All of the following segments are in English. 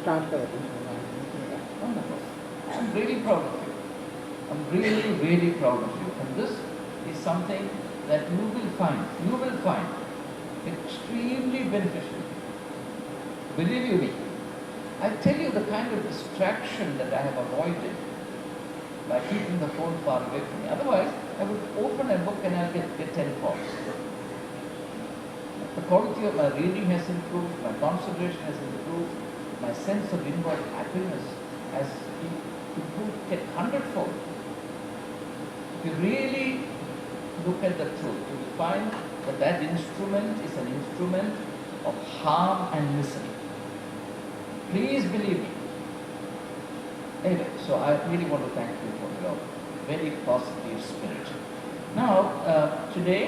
การเปิดเป็นของเรานี่แหละ Wonderful. I'm really proud of you. I'm really, really proud of you. And this is something that you will find extremely beneficial. Believe you me. I tell you the kind of distraction that I have avoided by keeping the phone far away from me. Otherwise, I would open a book and I'll get 10 calls. The quality of my reading has improved, my concentration has improved, my sense of inward happiness has improved 100-fold. If you really look at the truth, you will find that that instrument is an instrument of harm and misery. Please believe me. Anyway, so I really want to thank you for your very positive spirit. Now, today,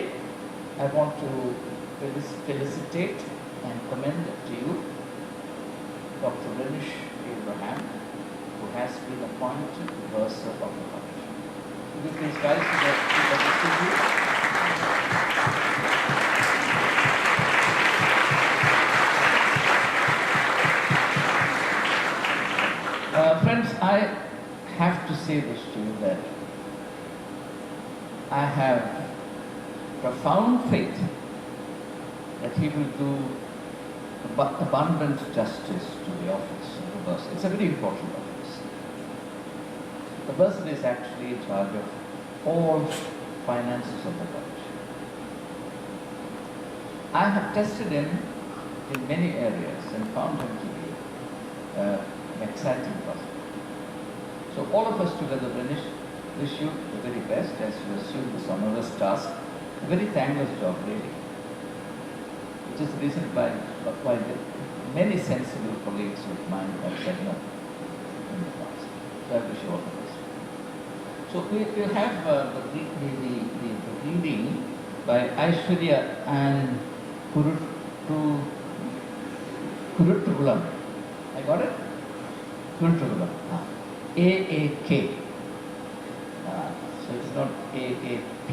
I want to felicitate and commend to you Dr. Renish Abraham, who has been appointed bursar of the college. Would you please rise to the tribute? Friends, I have to say this to you that I have profound faith that he will do abundant justice to the office of the bursar. It's a very important office. The bursar is actually in charge of all finances of the college. I have tested him in many areas and found him to be an exciting person. So all of us together wish you the very best as you assume this onerous task. A very thankless job, really. Which is the reason why many sensible colleagues of mine have said no in the past. So I wish you all the best. So we have the reading by Aishwarya and Kuruttukulam. I got it? Kuruttukulam. AAK. So it's not AAP.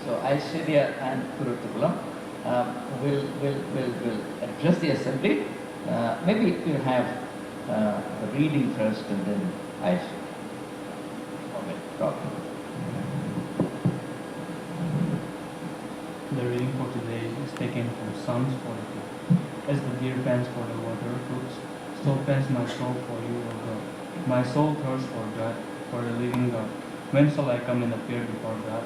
So Aishwarya and Kuruttukulam will address the assembly. Maybe we'll have the reading first and then Aishwarya. The reading for today is taken from Psalms 42. As the deer pants for the water brooks, so pants my soul for you, O God. My soul thirsts for God, for the living God. When shall I come and appear before God?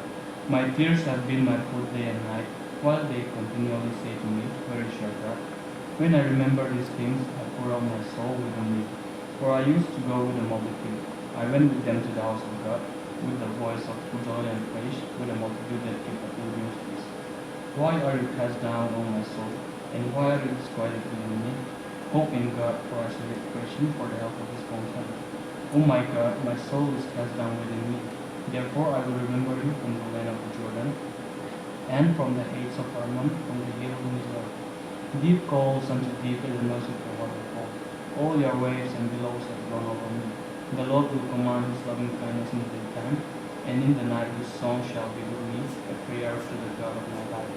My tears have been my food day and night, while they continually say to me, where is your God? When I remember these things, I pour out my soul within me. For I used to go with the multitude. I went with them to the house of God, with the voice of joy and praise, with a multitude that keep a pilgrim's feast. Why are you cast down, O my soul, and why are you disquieted within me? Hope in God, for I shall get question for the help of his countenance. O my God, my soul is cast down within me. Therefore I will remember you from the land of the Jordan, and from the heights of Hermon, from the hill in Israel. Deep calls unto deep in the merciful waterfall. All your waves and billows have gone over me. The Lord will command his loving kindness in the daytime, and in the night his song shall be with me, a prayer to the God of my life.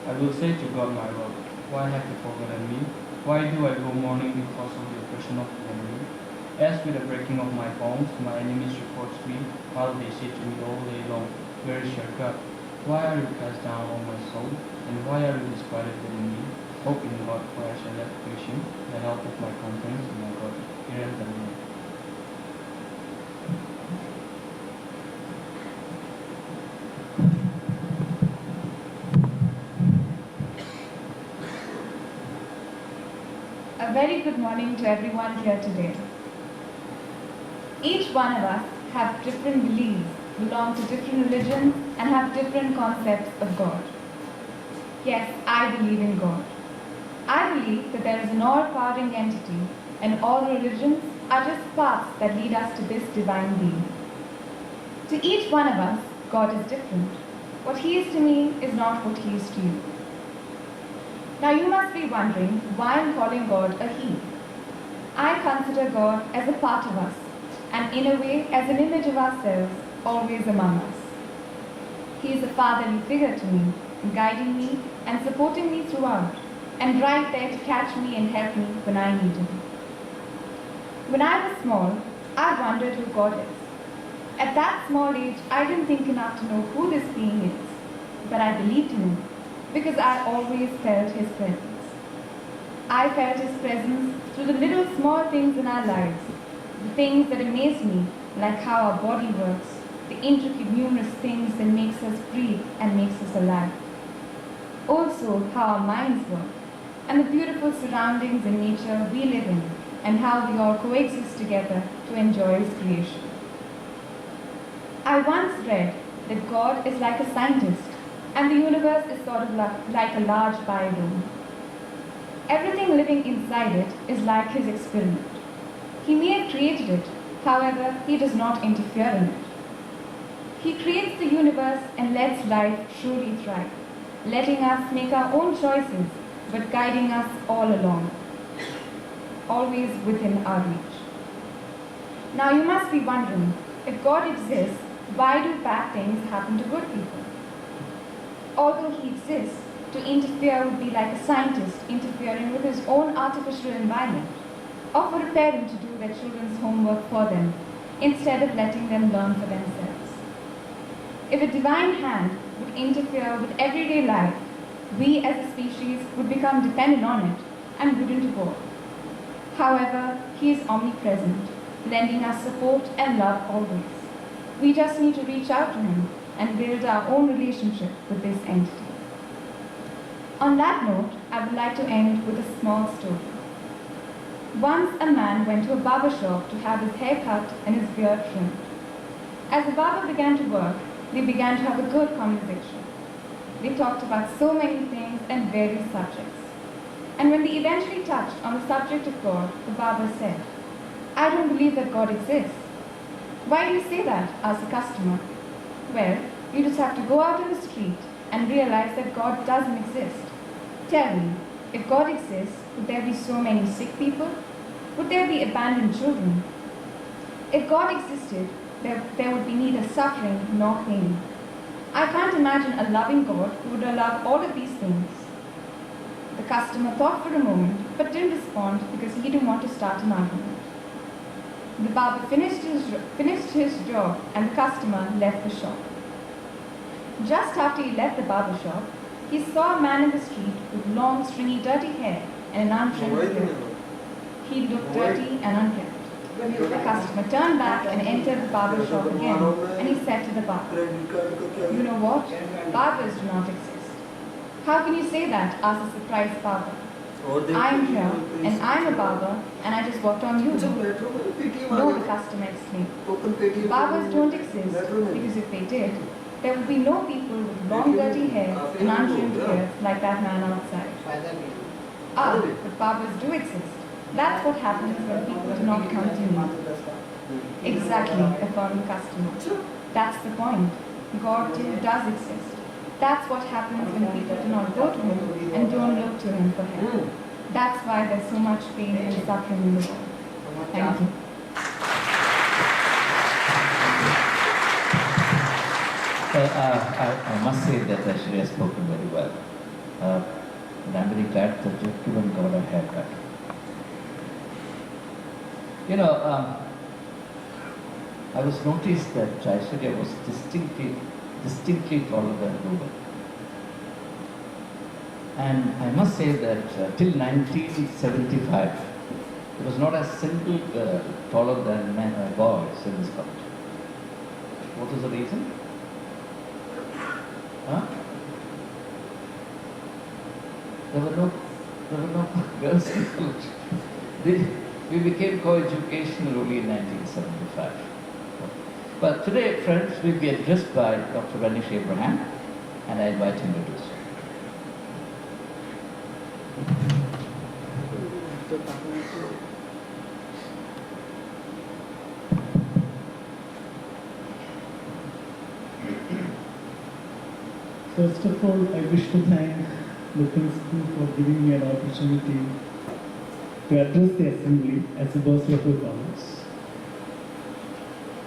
I will say to God my rock, why have you forgotten me? Why do I go mourning because of the oppression of the enemy? As with the breaking of my bones, my enemies reproach me, while they say to me all day long, where is your God? Why are you cast down, O my soul, and why are you disquieted within me? Hope in God, for I shall have patience, the help of my countenance, and my God, hear the Lord. A very good morning to everyone here today. Each one of us have different beliefs, belong to different religions, and have different concepts of God. Yes, I believe in God. I believe that there is an all-powering entity, and all religions are just paths that lead us to this divine being. To each one of us, God is different. What He is to me is not what He is to you. Now you must be wondering why I'm calling God a He. I consider God as a part of us, and in a way as an image of ourselves, always among us. He is a fatherly figure to me, guiding me and supporting me throughout, and right there to catch me and help me when I need Him. When I was small, I wondered who God is. At that small age, I didn't think enough to know who this being is, but I believed in him because I always felt his presence. I felt his presence through the little small things in our lives, the things that amaze me, like how our body works, the intricate numerous things that makes us breathe and makes us alive. Also, how our minds work, and the beautiful surroundings in nature we live in, and how we all coexist together to enjoy his creation. I once read that God is like a scientist, and the universe is sort of like a large biodome. Everything living inside it is like his experiment. He may have created it, however, he does not interfere in it. He creates the universe and lets life truly thrive, letting us make our own choices, but guiding us all along, always within our reach. Now you must be wondering, if God exists, why do bad things happen to good people? Although he exists, to interfere would be like a scientist interfering with his own artificial environment, or for a parent to do their children's homework for them, instead of letting them learn for themselves. If a divine hand would interfere with everyday life, we as a species would become dependent on it and wouldn't evolve. However, he is omnipresent, lending us support and love always. We just need to reach out to him and build our own relationship with this entity. On that note, I would like to end with a small story. Once a man went to a barber shop to have his hair cut and his beard trimmed. As the barber began to work, they began to have a good conversation. They talked about so many things and various subjects. And when they eventually touched on the subject of God, the barber said, "I don't believe that God exists." "Why do you say that?" asked the customer. "Well, you just have to go out in the street and realize that God doesn't exist. Tell me, if God exists, would there be so many sick people? Would there be abandoned children? If God existed, there would be neither suffering nor pain. I can't imagine a loving God who would allow all of these things." The customer thought for a moment, but didn't respond because he didn't want to start an argument. The barber finished his job and the customer left the shop. Just after he left the barber shop, he saw a man in the street with long, stringy, dirty hair and an untrimmed beard. He looked dirty and unkempt. The customer turned back and entered the barber shop again, and he said to the barber, "You know what? Barbers do not exist." "How can you say that?" asked the surprised barber. "I am here, and I am a barber, and I just walked on you." "No," the customer exclaimed. "Barbers don't exist, because if they did, there would be no people with long dirty hair and untrimmed beards like that man outside." "Ah, but barbers do exist. That's what happens when people do not come to me." "Exactly," affirmed the customer. "That's the point. God too does exist. That's what happens when people do not go to him and don't look to him for help. That's why there's so much pain and suffering in the world." Thank you. I must say that Shri has spoken very well. And I'm very glad that you've given God a haircut. You know, I was noticed that Aishwarya was distinctly taller than Ruben. And I must say that till 1975, there was not a single girl taller than boys in this country. What was the reason? Huh? There were no girls in college. We became co-educational only in 1975. But today, friends, we'll be addressed by Dr. Ranish Abraham, and I invite him to do so. First of all, I wish to thank the principal for giving me an opportunity to address the assembly as a bursar of the college.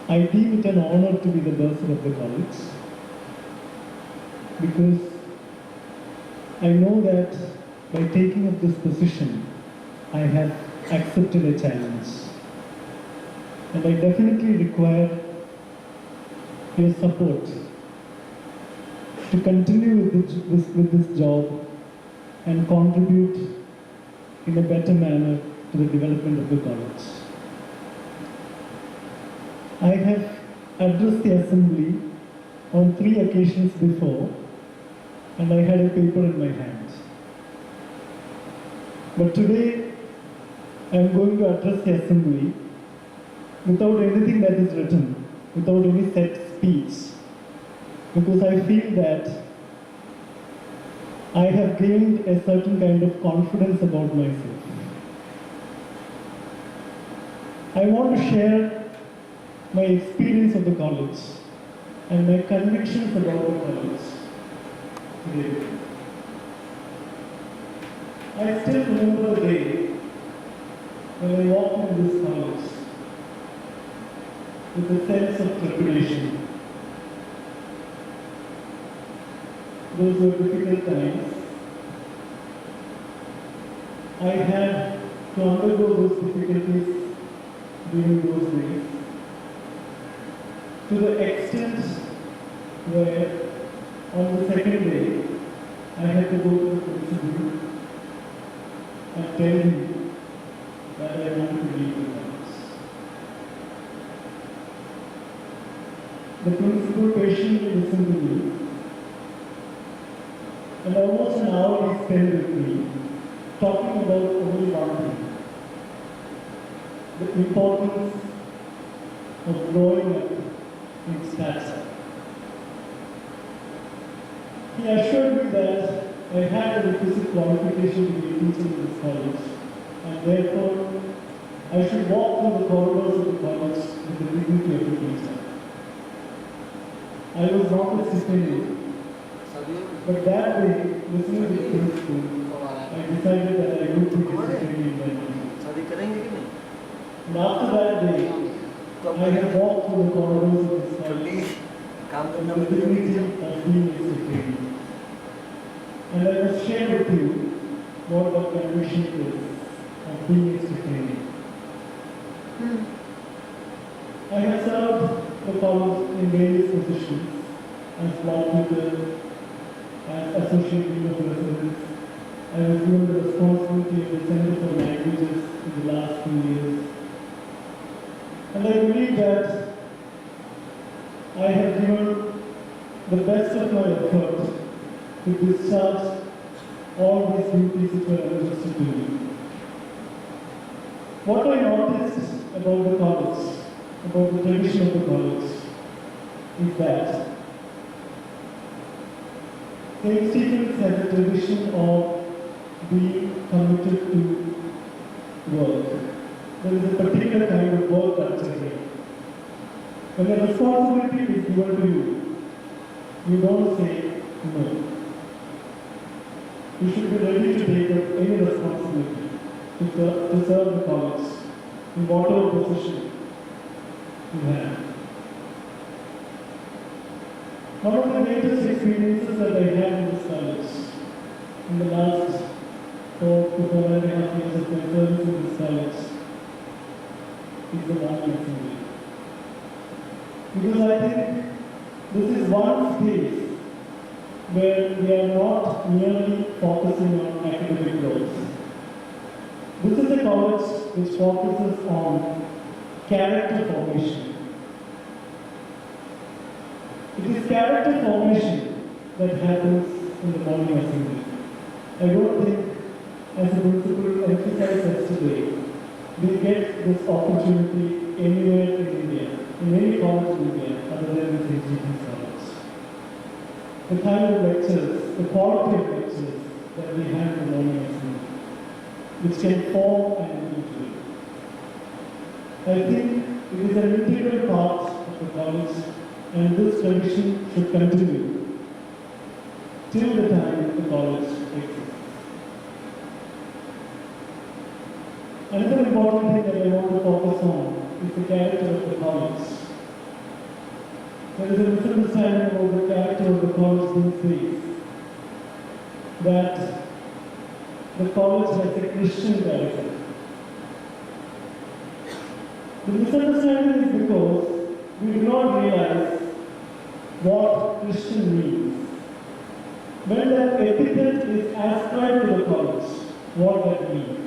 I deem it an honor to be the bursar of the college because I know that by taking up this position, I have accepted a challenge. and I definitely require your support to continue with this job and contribute in a better manner to the development of the college. I have addressed the assembly on 3 occasions before, and I had a paper in my hand. But today, I am going to address the assembly without anything that is written, without any set speech, because I feel that I have gained a certain kind of confidence about myself. I want to share my experience of the college and my convictions about the college today. I still remember the day when I walked into this college with a sense of trepidation. Those were difficult times. I had to undergo those difficulties during those days, to the extent where on the second day I had to go to the principal and tell him that I wanted to leave the college. The principal patiently listened to me, and almost an hour he spent with me talking about only one thing: the importance of growing up in stature. He assured me that I had the requisite qualification to be a teacher in this college, and therefore I should walk through the corridors of the college with the dignity of a teacher. I was not a citizen, but that day, listening to the principal, I decided that I would be disciplined in my life. And after that day, I have walked through the corridors of this college with the dignity of being disciplined. And I must share with you what the condition is of being disciplined. I have served the college in various positions as block tutor, as associate dean of residence. I was given the responsibility of the Center for Languages in the last 2 years. And I believe that I have given the best of my effort to discharge all these duties which were entrusted to me. What I noticed about the college, about the tradition of the college, is that St. Stephen's has a tradition of being committed to work. There is a particular kind of work culture here. When a responsibility is given to you, you don't say no. You should be ready to take up any responsibility to serve the college in whatever position you have. One of the greatest experiences that I had in this college in the last 4 to 4.5 years of my service in this college is the morning assembly. Because I think this is one space where we are not merely focusing on academic growth. This is a college which focuses on character formation. It is character formation that happens in the morning assembly. I don't think, as a principal emphasized yesterday, we get this opportunity anywhere in India, in any college in India, other than the St. Stephen's College. The kind of lectures, the quality of lectures that we have in the morning assembly, which can form an individual. I think it is an integral part of the college, and this tradition should continue till the time the college exists. Another important thing that I want to focus on is the character of the college. There is a misunderstanding about the character of the college these days, that the college has a Christian character. The misunderstanding is because we do not realize what Christian means. When that epithet is ascribed to the college, what that means.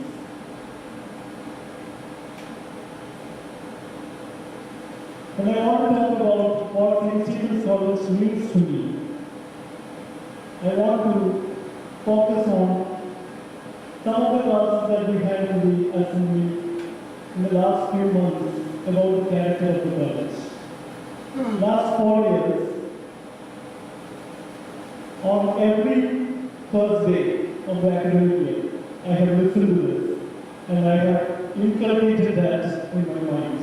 And I want to talk about what St. Stephen's College means to me. I want to focus on some of the classes that we had in the assembly in the last few months about the character of the college. Last 4 years, on every first day of the academic year, I have listened to this and I have inculcated that in my mind.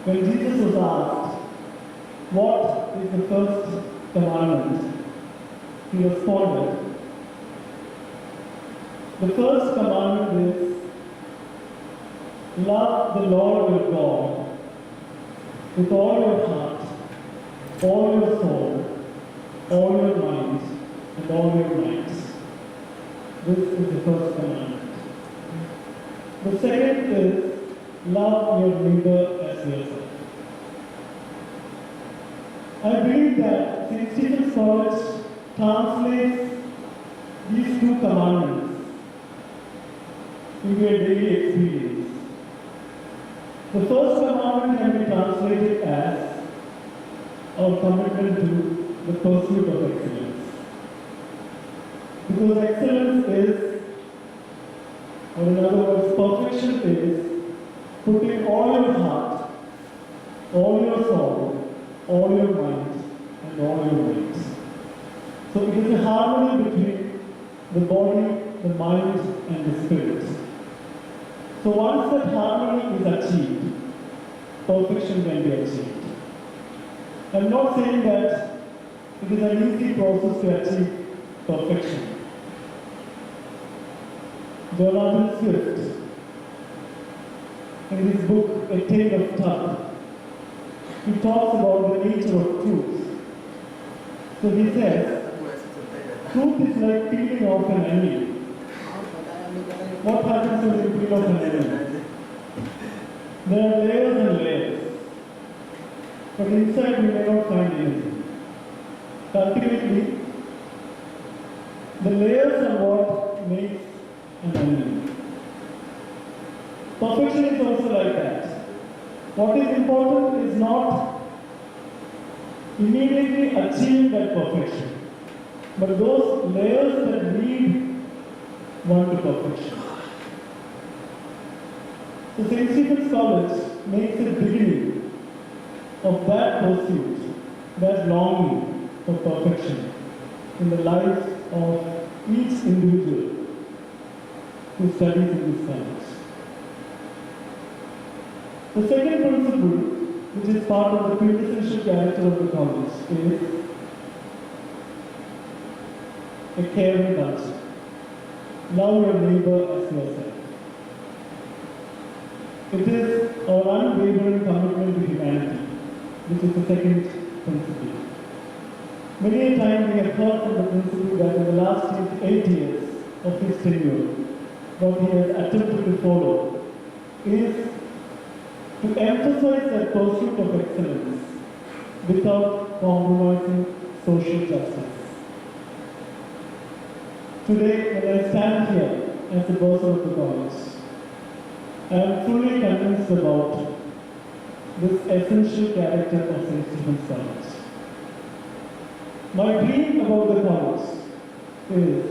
When Jesus was asked, what is the first commandment? He responded, the first commandment is, love the Lord your God with all your heart, all your soul, all your mind, and all your might. This is the first commandment. The second is, love your neighbor as yourself. I believe that St. Stephen's College translates these two commandments into a daily experience. The first commandment can be translated as our commitment to the pursuit of excellence. Because excellence is, or in other words, perfection is putting all your heart, all your soul, all your mind, and all your might. So it is a harmony between the body, the mind, and the spirit. So once that harmony is achieved, perfection can be achieved. I'm not saying that it is an easy process to achieve perfection. Jonathan Swift, in his book, A Tale of Tut, he talks about the nature of truth. So he says, truth is like peeling off an onion. What happens when you peel off an onion? There are layers and layers. But inside we may not find anything. Ultimately, the layers are what makes an onion. Perfection is also like that. What is important is not immediately achieving that perfection, but those layers that lead one to perfection. So St. Stephen's College makes a beginning of that pursuit, that longing for perfection in the lives of each individual who studies in this college. The second principle, which is part of the quintessential character of the college, is a caring culture. Love your neighbor as yourself. It is our unwavering commitment to humanity, which is the second principle. Many a time we have heard from the principle that in the last 8 years of his tenure, what he has attempted to follow is to emphasize that pursuit of excellence without compromising social justice. Today, when I stand here as the boss of the college, I am fully convinced about this essential character of St. Stephen's College. My dream about the college is,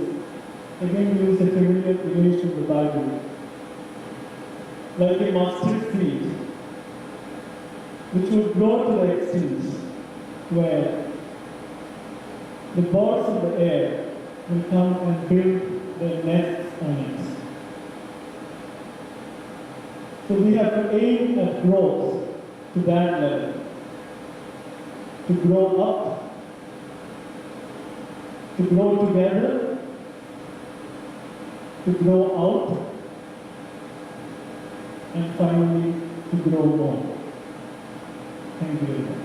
again use a familiar image from the Bible, like a mustard seed, which would grow to the extent where the birds of the air will come and build their nests on it. So we have to aim at growth to that level, to grow up, to grow together, to grow out, and finally to grow more. Thank you very much.